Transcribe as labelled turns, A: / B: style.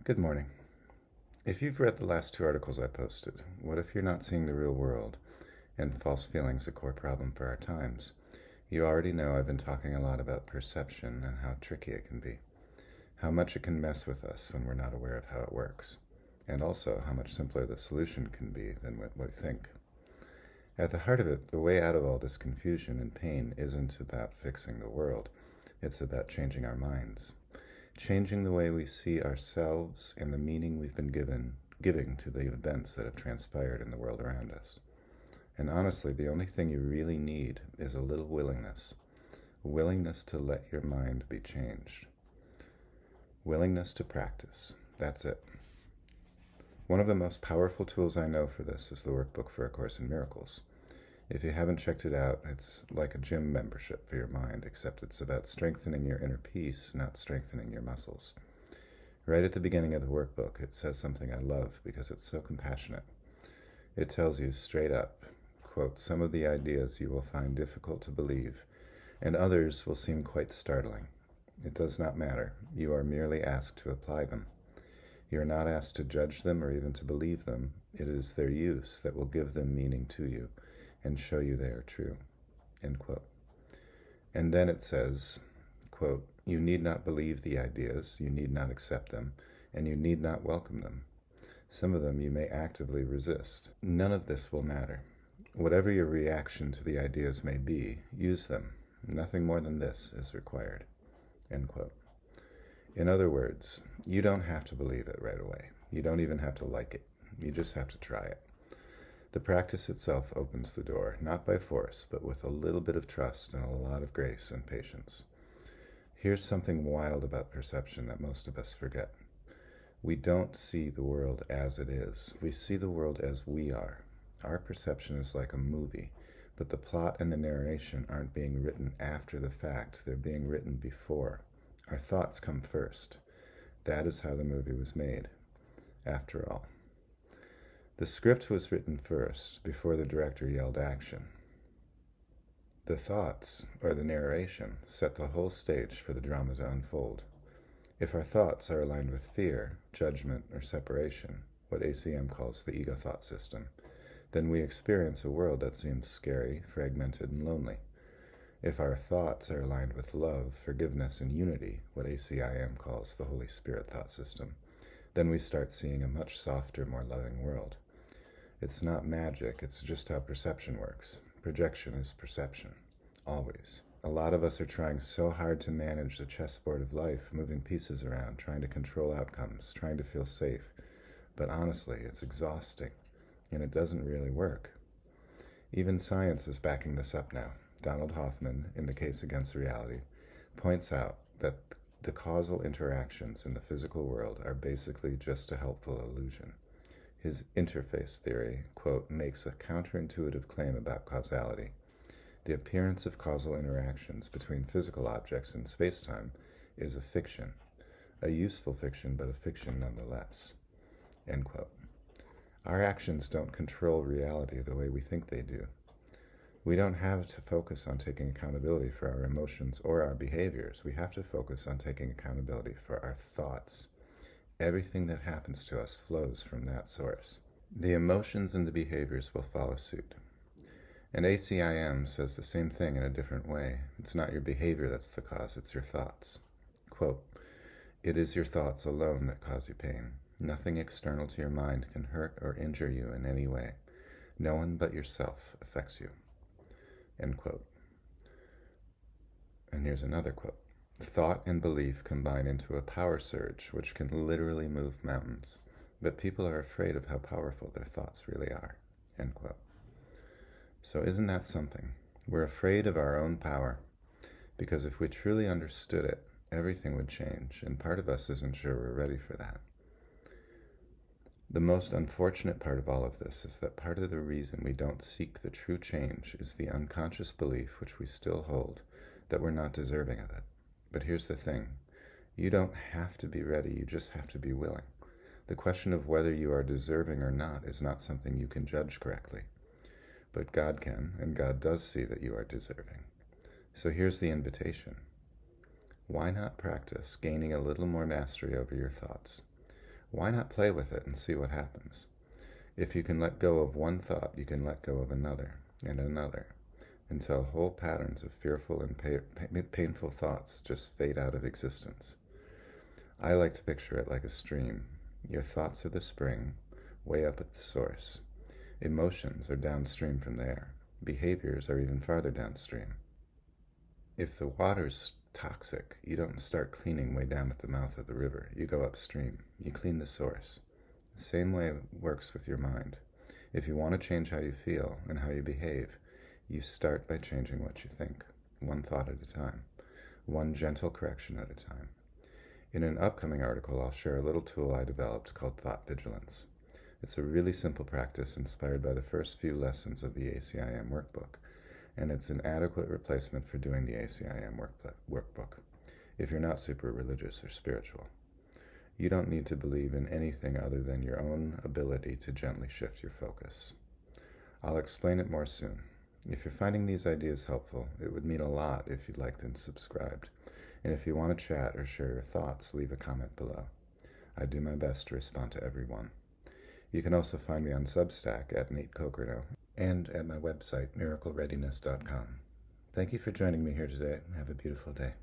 A: Good morning. If you've read the last two articles I posted, what if you're not seeing the real world and false feelings a core problem for our times? You already know I've been talking a lot about perception and how tricky it can be, how much it can mess with us when we're not aware of how it works, and also how much simpler the solution can be than what we think. At the heart of it, the way out of all this confusion and pain isn't about fixing the world, it's about changing our minds. Changing the way we see ourselves and the meaning we've been giving to the events that have transpired in the world around us. And honestly, the only thing you really need is a little willingness. Willingness to let your mind be changed. Willingness to practice. That's it. One of the most powerful tools I know for this is the workbook for A Course in Miracles. If you haven't checked it out, it's like a gym membership for your mind, except it's about strengthening your inner peace, not strengthening your muscles. Right at the beginning of the workbook, it says something I love because it's so compassionate. It tells you straight up, quote, "Some of the ideas you will find difficult to believe, and others will seem quite startling. It does not matter. You are merely asked to apply them. You are not asked to judge them or even to believe them. It is their use that will give them meaning to you and show you they are true," end quote. And then it says, quote, "You need not believe the ideas, you need not accept them, and you need not welcome them. Some of them you may actively resist. None of this will matter. Whatever your reaction to the ideas may be, use them. Nothing more than this is required," end quote. In other words, you don't have to believe it right away. You don't even have to like it. You just have to try it. The practice itself opens the door, not by force, but with a little bit of trust and a lot of grace and patience. Here's something wild about perception that most of us forget. We don't see the world as it is. We see the world as we are. Our perception is like a movie, but the plot and the narration aren't being written after the fact. They're being written before. Our thoughts come first. That is how the movie was made, after all. The script was written first, before the director yelled action. The thoughts, or the narration, set the whole stage for the drama to unfold. If our thoughts are aligned with fear, judgment, or separation, what ACIM calls the ego thought system, then we experience a world that seems scary, fragmented, and lonely. If our thoughts are aligned with love, forgiveness, and unity, what ACIM calls the Holy Spirit thought system, then we start seeing a much softer, more loving world. It's not magic, it's just how perception works. Projection is perception, always. A lot of us are trying so hard to manage the chessboard of life, moving pieces around, trying to control outcomes, trying to feel safe. But honestly, it's exhausting, and it doesn't really work. Even science is backing this up now. Donald Hoffman, in The Case Against Reality, points out that the causal interactions in the physical world are basically just a helpful illusion. His interface theory, quote, "makes a counterintuitive claim about causality. The appearance of causal interactions between physical objects in space-time is a fiction, a useful fiction, but a fiction nonetheless," end quote. Our actions don't control reality the way we think they do. We don't have to focus on taking accountability for our emotions or our behaviors. We have to focus on taking accountability for our thoughts. Everything that happens to us flows from that source. The emotions and the behaviors will follow suit. And ACIM says the same thing in a different way. It's not your behavior that's the cause, it's your thoughts. Quote, "It is your thoughts alone that cause you pain. Nothing external to your mind can hurt or injure you in any way. No one but yourself affects you," end quote. And here's another quote. "Thought and belief combine into a power surge which can literally move mountains, but people are afraid of how powerful their thoughts really are," end quote. So isn't that something? We're afraid of our own power, because if we truly understood it, everything would change, and part of us isn't sure we're ready for that. The most unfortunate part of all of this is that part of the reason we don't seek the true change is the unconscious belief, which we still hold, that we're not deserving of it. But here's the thing. You don't have to be ready, you just have to be willing. The question of whether you are deserving or not is not something you can judge correctly. But God can, and God does see that you are deserving. So here's the invitation. Why not practice gaining a little more mastery over your thoughts? Why not play with it and see what happens? If you can let go of one thought, you can let go of another and another, until whole patterns of fearful and painful thoughts just fade out of existence. I like to picture it like a stream. Your thoughts are the spring, way up at the source. Emotions are downstream from there. Behaviors are even farther downstream. If the water's toxic, you don't start cleaning way down at the mouth of the river. You go upstream. You clean the source. The same way it works with your mind. If you want to change how you feel and how you behave, you start by changing what you think, one thought at a time, one gentle correction at a time. In an upcoming article, I'll share a little tool I developed called Thought Vigilance. It's a really simple practice inspired by the first few lessons of the ACIM workbook, and it's an adequate replacement for doing the ACIM workbook, if you're not super religious or spiritual. You don't need to believe in anything other than your own ability to gently shift your focus. I'll explain it more soon. If you're finding these ideas helpful, it would mean a lot if you'd like them subscribed. And if you want to chat or share your thoughts, leave a comment below. I do my best to respond to everyone. You can also find me on Substack at natekokernot and at my website, MiracleReadiness.com. Thank you for joining me here today. Have a beautiful day.